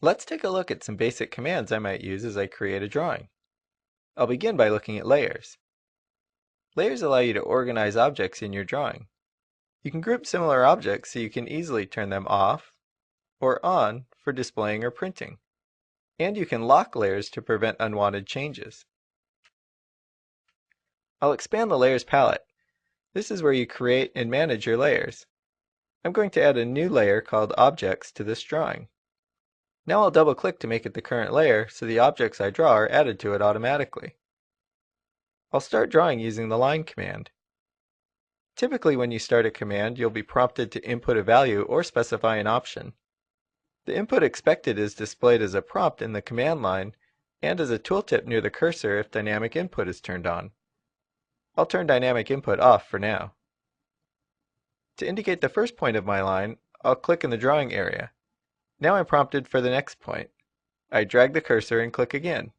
Let's take a look at some basic commands I might use as I create a drawing. I'll begin by looking at layers. Layers allow you to organize objects in your drawing. You can group similar objects so you can easily turn them off or on for displaying or printing. And you can lock layers to prevent unwanted changes. I'll expand the Layers palette. This is where you create and manage your layers. I'm going to add a new layer called Objects to this drawing. Now I'll double-click to make it the current layer so the objects I draw are added to it automatically. I'll start drawing using the Line command. Typically when you start a command, you'll be prompted to input a value or specify an option. The input expected is displayed as a prompt in the command line and as a tooltip near the cursor if dynamic input is turned on. I'll turn dynamic input off for now. To indicate the first point of my line, I'll click in the drawing area. Now I'm prompted for the next point. I drag the cursor and click again.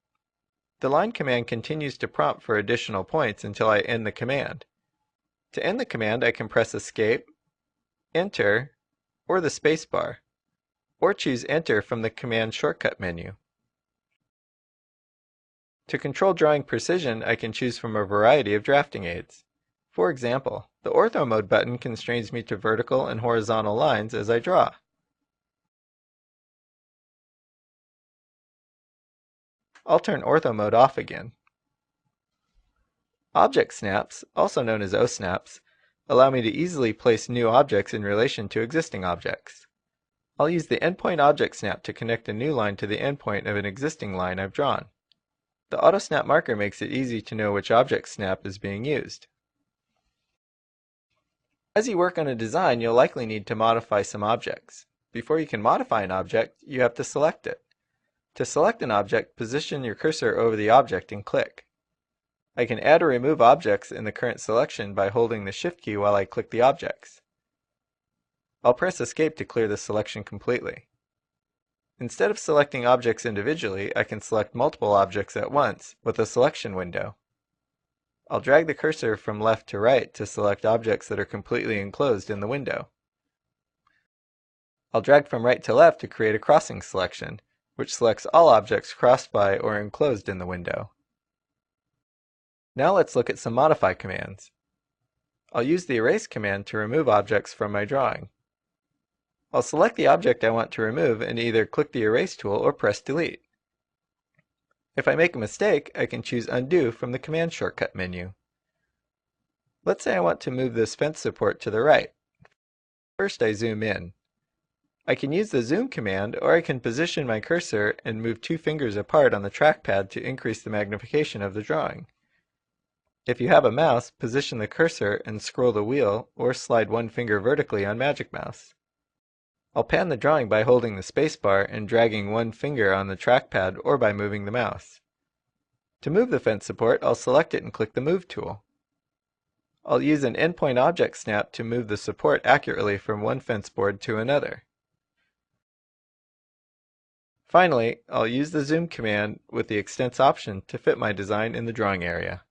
The line command continues to prompt for additional points until I end the command. To end the command, I can press Escape, Enter, or the spacebar, or choose Enter from the command shortcut menu. To control drawing precision, I can choose from a variety of drafting aids. For example, the Ortho Mode button constrains me to vertical and horizontal lines as I draw. I'll turn Ortho Mode off again. Object snaps, also known as O snaps, allow me to easily place new objects in relation to existing objects. I'll use the Endpoint Object Snap to connect a new line to the endpoint of an existing line I've drawn. The Auto Snap marker makes it easy to know which object snap is being used. As you work on a design, you'll likely need to modify some objects. Before you can modify an object, you have to select it. To select an object, position your cursor over the object and click. I can add or remove objects in the current selection by holding the Shift key while I click the objects. I'll press Escape to clear the selection completely. Instead of selecting objects individually, I can select multiple objects at once with a selection window. I'll drag the cursor from left to right to select objects that are completely enclosed in the window. I'll drag from right to left to create a crossing selection, which selects all objects crossed by or enclosed in the window. Now let's look at some modify commands. I'll use the Erase command to remove objects from my drawing. I'll select the object I want to remove and either click the Erase tool or press Delete. If I make a mistake, I can choose Undo from the command shortcut menu. Let's say I want to move this fence support to the right. First I zoom in. I can use the Zoom command, or I can position my cursor and move 2 fingers apart on the trackpad to increase the magnification of the drawing. If you have a mouse, position the cursor and scroll the wheel, or slide 1 finger vertically on Magic Mouse. I'll pan the drawing by holding the spacebar and dragging 1 finger on the trackpad or by moving the mouse. To move the fence support, I'll select it and click the Move tool. I'll use an Endpoint Object Snap to move the support accurately from one fence board to another. Finally, I'll use the Zoom command with the Extents option to fit my design in the drawing area.